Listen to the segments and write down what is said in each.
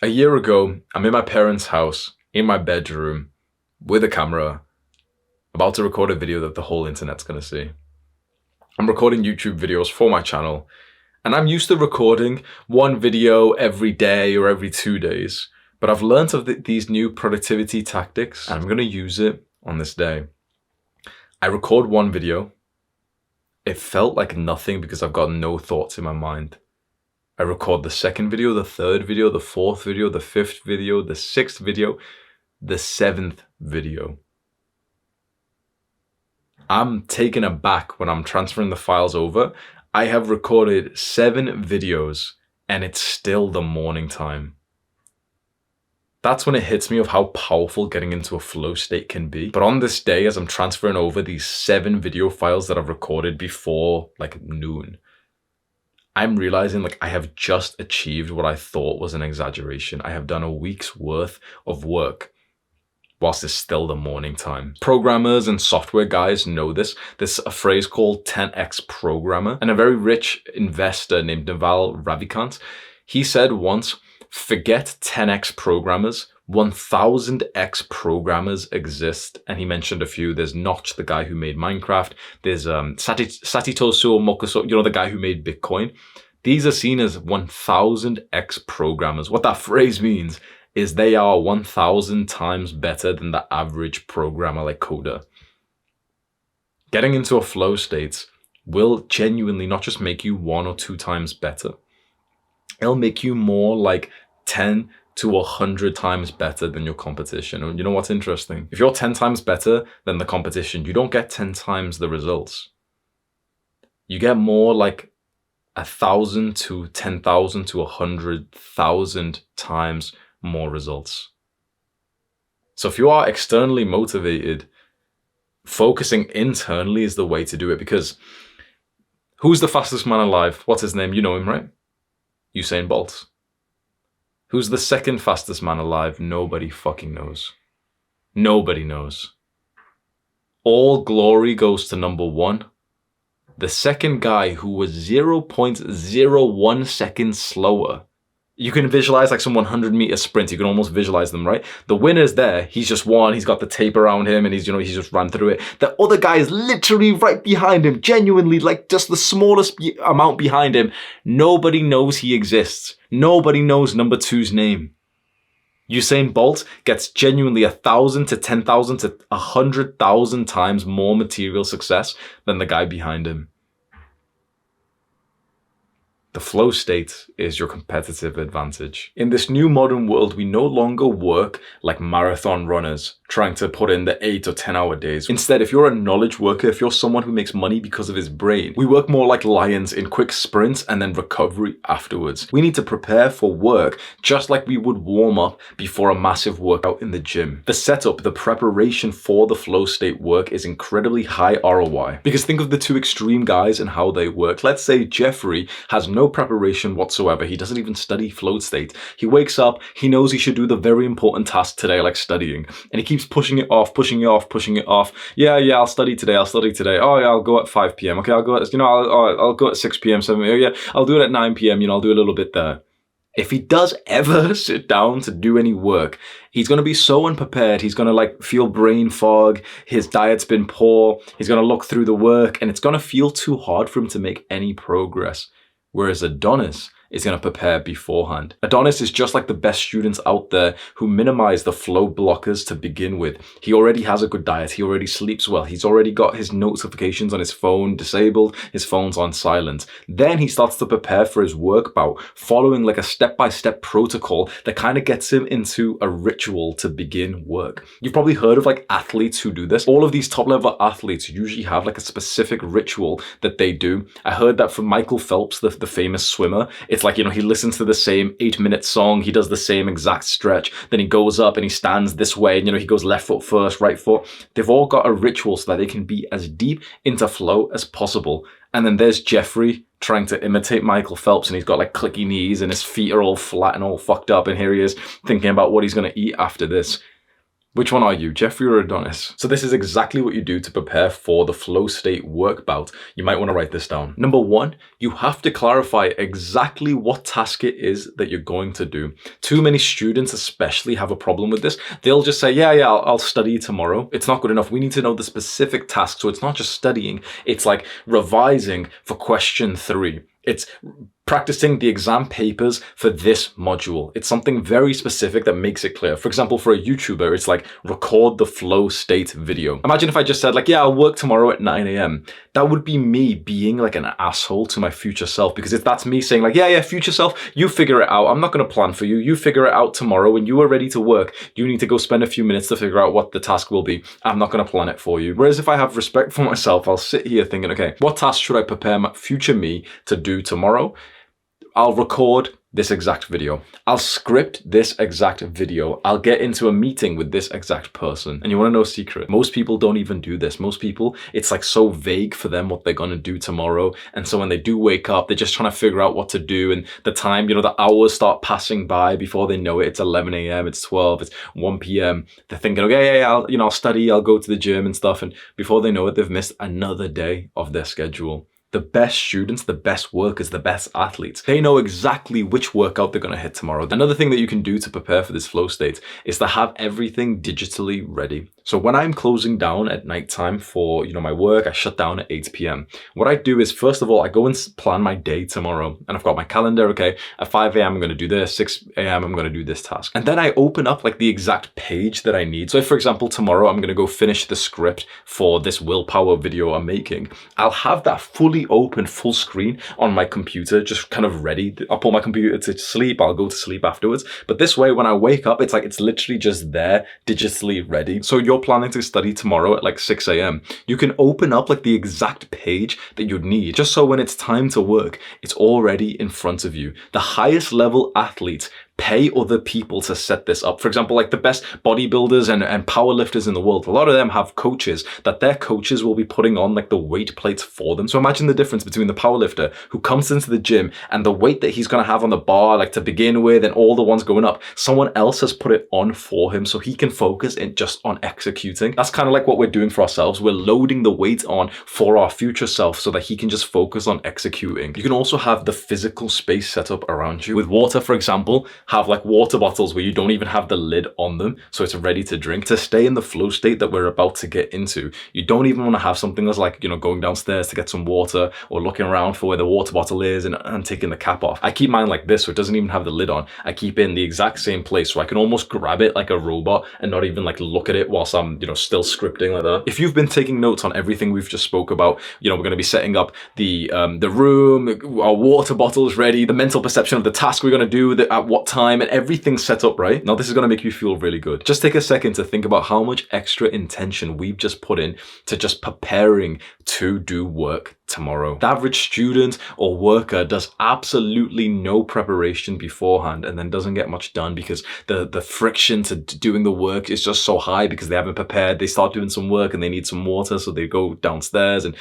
A year ago, I'm in my parents' house, in my bedroom, with a camera, about to record a video that the whole internet's gonna see. I'm recording YouTube videos for my channel, and I'm used to recording one video every day or every 2 days, but I've learned of these new productivity tactics, and I'm gonna use it on this day. I record one video. It felt like nothing because I've got no thoughts in my mind. I record the second video, the third video, the fourth video, the fifth video, the sixth video, the seventh video. I'm taken aback when I'm transferring the files over. I have recorded 7 videos and it's still the morning time. That's when it hits me of how powerful getting into a flow state can be. But on this day, as I'm transferring over these 7 video files that I've recorded before like noon, I'm realizing I have just achieved what I thought was an exaggeration. I have done a week's worth of work whilst it's still the morning time. Programmers and software guys know this. There's a phrase called 10x programmer, and a very rich investor named Naval Ravikant, he said once, forget 10x programmers, 1000x programmers exist. And he mentioned a few. There's Notch, the guy who made Minecraft. There's Satoshi Mokoso, the guy who made Bitcoin. These are seen as 1000x programmers. What that phrase means is they are 1000 times better than the average programmer like coder. Getting into a flow state will genuinely not just make you 1 or 2 times better. It'll make you more like 10 to 100 times better than your competition. And you know what's interesting? If you're 10 times better than the competition, you don't get 10 times the results. You get more like 1,000 to 10,000 to 100,000 times more results. So if you are externally motivated, focusing internally is the way to do it, because who's the fastest man alive? What's his name? You know him, right? Usain Bolt. Who's the second fastest man alive? Nobody fucking knows. Nobody knows. All glory goes to number 1. The second guy, who was 0.01 seconds slower. You can visualize like some 100-meter sprint. You can almost visualize them, right? The winner's there. He's just won. He's got the tape around him and he's just ran through it. The other guy is literally right behind him, genuinely like just the smallest amount behind him. Nobody knows he exists. Nobody knows number 2's name. Usain Bolt gets genuinely 1,000 to 10,000 to 100,000 times more material success than the guy behind him. The flow state is your competitive advantage. In this new modern world, we no longer work like marathon runners, trying to put in the 8 or 10 hour days. Instead, if you're a knowledge worker, if you're someone who makes money because of his brain, we work more like lions in quick sprints and then recovery afterwards. We need to prepare for work just like we would warm up before a massive workout in the gym. The setup, the preparation for the flow state work is incredibly high ROI. Because think of the 2 extreme guys and how they work. Let's say Jeffrey has no preparation whatsoever. He doesn't even study flow state. He wakes up, he knows he should do the very important task today, like studying, and he keeps pushing it off. Yeah, I'll study today. Oh yeah, I'll go at 5 p.m. Okay, I'll go at, I'll go at 6 p.m. 7 yeah, I'll do it at 9 p.m. I'll do a little bit there. If he does ever sit down to do any work, he's going to be so unprepared. He's going to feel brain fog. His diet's been poor. He's going to look through the work and it's going to feel too hard for him to make any progress. Whereas Adonis is going to prepare beforehand. Adonis is just like the best students out there who minimize the flow blockers to begin with. He already has a good diet. He already sleeps well. He's already got his notifications on his phone disabled. His phone's on silent. Then he starts to prepare for his work bout, following like a step-by-step protocol that kind of gets him into a ritual to begin work. You've probably heard of athletes who do this. All of these top-level athletes usually have a specific ritual that they do. I heard that from Michael Phelps, the famous swimmer. It's he listens to the same 8-minute song. He does the same exact stretch. Then he goes up and he stands this way. And, he goes left foot first, right foot. They've all got a ritual so that they can be as deep into flow as possible. And then there's Jeffrey trying to imitate Michael Phelps. And he's got clicky knees and his feet are all flat and all fucked up. And here he is thinking about what he's going to eat after this. Which one are you, Jeffrey or Adonis? So this is exactly what you do to prepare for the flow state work bout. You might want to write this down. Number one, you have to clarify exactly what task it is that you're going to do. Too many students especially have a problem with this. They'll just say, yeah, I'll study tomorrow. It's not good enough. We need to know the specific task. So it's not just studying. It's like revising for question 3. It's practicing the exam papers for this module. It's something very specific that makes it clear. For example, for a YouTuber, it's like record the flow state video. Imagine if I just said like, yeah, I'll work tomorrow at 9 a.m. That would be me being like an asshole to my future self, because that's me saying like, yeah, future self, you figure it out. I'm not going to plan for you. You figure it out tomorrow. When you are ready to work, you need to go spend a few minutes to figure out what the task will be. I'm not going to plan it for you. Whereas if I have respect for myself, I'll sit here thinking, okay, what task should I prepare my future me to do tomorrow? I'll record this exact video. I'll script this exact video. I'll get into a meeting with this exact person. And you want to know a secret? Most people don't even do this. Most people, it's like so vague for them what they're going to do tomorrow. And so when they do wake up, they're just trying to figure out what to do. And the time, the hours start passing by before they know it. It's 11 a.m., it's 12, it's 1 p.m. They're thinking, okay, I'll study, I'll go to the gym and stuff. And before they know it, they've missed another day of their schedule. The best students, the best workers, the best athletes, they know exactly which workout they're going to hit tomorrow. Another thing that you can do to prepare for this flow state is to have everything digitally ready. So when I'm closing down at nighttime for, my work, I shut down at 8 p.m. What I do is, first of all, I go and plan my day tomorrow. And I've got my calendar, okay, at 5 a.m. I'm going to do this, 6 a.m. I'm going to do this task. And then I open up like the exact page that I need. So if, for example, tomorrow I'm going to go finish the script for this willpower video I'm making, I'll have that fully open full screen on my computer, just kind of ready. I'll put my computer to sleep. I'll go to sleep afterwards. But this way, when I wake up, it's literally just there, digitally ready. So you're planning to study tomorrow at like 6 a.m. You can open up like the exact page that you'd need, just so when it's time to work, it's already in front of you. The highest level athletes pay other people to set this up. For example, like the best bodybuilders and powerlifters in the world, a lot of them have coaches that their coaches will be putting on like the weight plates for them. So imagine the difference between the powerlifter who comes into the gym and the weight that he's going to have on the bar, like to begin with, and all the ones going up, someone else has put it on for him so he can focus just on executing. That's kind of like what we're doing for ourselves. We're loading the weight on for our future self so that he can just focus on executing. You can also have the physical space set up around you. With water, for example, have like water bottles where you don't even have the lid on them, so it's ready to drink. To stay in the flow state that we're about to get into, you don't even want to have something that's like, going downstairs to get some water or looking around for where the water bottle is and taking the cap off. I keep mine like this, so it doesn't even have the lid on. I keep it in the exact same place, so I can almost grab it like a robot and not even like look at it whilst I'm, still scripting like that. If you've been taking notes on everything we've just spoke about, we're going to be setting up the room, our water bottles ready, the mental perception of the task we're going to do, at what time, and everything's set up right. Now this is going to make you feel really good. Just take a second to think about how much extra intention we've just put in to just preparing to do work tomorrow. The average student or worker does absolutely no preparation beforehand and then doesn't get much done because the friction to doing the work is just so high because they haven't prepared. They start doing some work and they need some water, so they go downstairs, and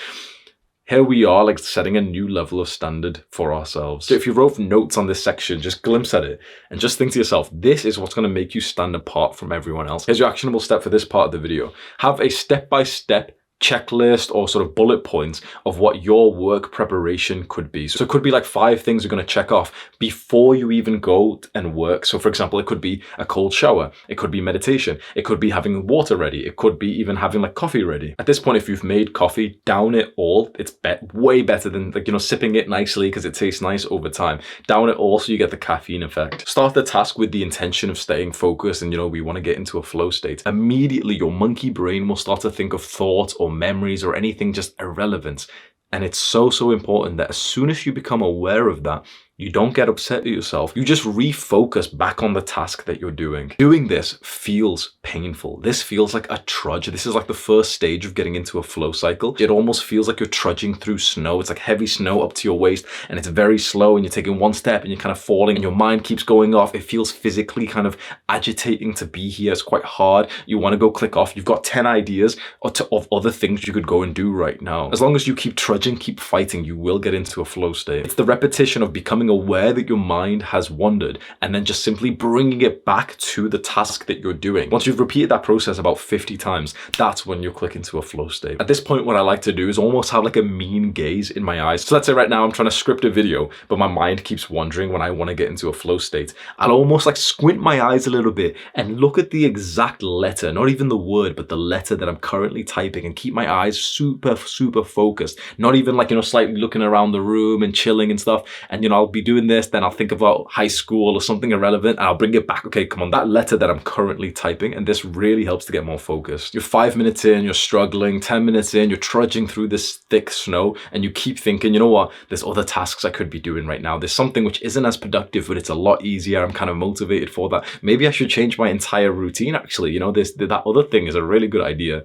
here we are, like setting a new level of standard for ourselves. So if you wrote notes on this section, just glimpse at it and just think to yourself, this is what's going to make you stand apart from everyone else. Here's your actionable step for this part of the video. Have a step-by-step checklist or sort of bullet points of what your work preparation could be. So it could be like 5 things you're going to check off before you even go and work. So for example, it could be a cold shower. It could be meditation. It could be having water ready. It could be even having like coffee ready. At this point, if you've made coffee, down it all. It's way better than like, sipping it nicely because it tastes nice over time. Down it all so you get the caffeine effect. Start the task with the intention of staying focused and we want to get into a flow state. Immediately, your monkey brain will start to think of thoughts or memories or anything just irrelevant. And it's so important that as soon as you become aware of that, you don't get upset at yourself. You just refocus back on the task that you're doing. Doing this feels painful. This feels like a trudge. This is like the first stage of getting into a flow cycle. It almost feels like you're trudging through snow. It's like heavy snow up to your waist and it's very slow and you're taking one step and you're kind of falling and your mind keeps going off. It feels physically kind of agitating to be here. It's quite hard. You want to go click off. You've got 10 ideas of other things you could go and do right now. As long as you keep trudging, keep fighting, you will get into a flow state. It's the repetition of becoming becoming aware that your mind has wandered and then just simply bringing it back to the task that you're doing. Once you've repeated that process about 50 times, that's when you'll click into a flow state. At this point, what I like to do is almost have like a mean gaze in my eyes. So let's say right now I'm trying to script a video, but my mind keeps wandering when I want to get into a flow state. I'll almost like squint my eyes a little bit and look at the exact letter, not even the word, but the letter that I'm currently typing, and keep my eyes super focused. Not even like, slightly looking around the room and chilling and stuff. And, I'll be doing this, then I'll think about high school or something irrelevant, and I'll bring it back. Okay, come on, that letter that I'm currently typing, and this really helps to get more focused. You're 5 minutes in, you're struggling, 10 minutes in, you're trudging through this thick snow, and you keep thinking, you know what, there's other tasks I could be doing right now. There's something which isn't as productive, but it's a lot easier. I'm kind of motivated for that. Maybe I should change my entire routine, actually. That other thing is a really good idea.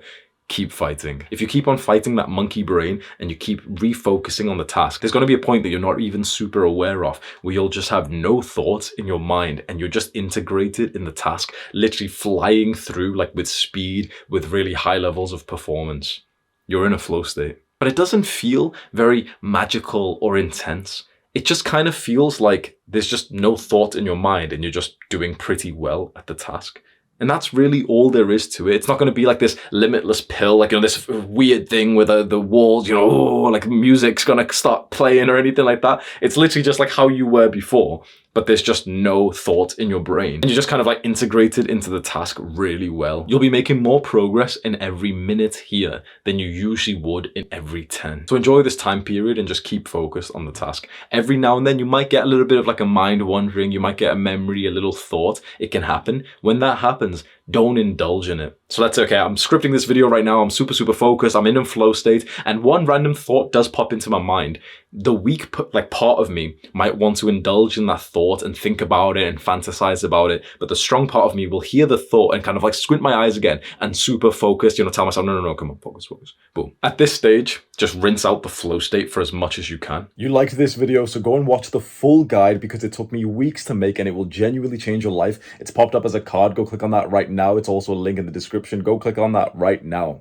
Keep fighting. If you keep on fighting that monkey brain and you keep refocusing on the task, there's going to be a point that you're not even super aware of, where you'll just have no thoughts in your mind and you're just integrated in the task, literally flying through like with speed, with really high levels of performance. You're in a flow state. But it doesn't feel very magical or intense. It just kind of feels like there's just no thought in your mind and you're just doing pretty well at the task. And that's really all there is to it. It's not going to be like this limitless pill, like, this weird thing where the walls, like music's going to start playing or anything like that. It's literally just like how you were before, but there's just no thought in your brain. And you're just kind of like integrated into the task really well. You'll be making more progress in every minute here than you usually would in every 10. So enjoy this time period and just keep focused on the task. Every now and then you might get a little bit of like a mind wandering, you might get a memory, a little thought. It can happen. When that happens, don't indulge in it. So that's okay. I'm scripting this video right now. I'm super focused. I'm in a flow state, and one random thought does pop into my mind. The weak part of me might want to indulge in that thought and think about it and fantasize about it, but the strong part of me will hear the thought and kind of like squint my eyes again and super focused, tell myself, no, come on, focus. Boom. At this stage, just rinse out the flow state for as much as you can. You liked this video, so go and watch the full guide because it took me weeks to make and it will genuinely change your life. It's popped up as a card. Go click on that right now. It's also a link in the description. Go click on that right now.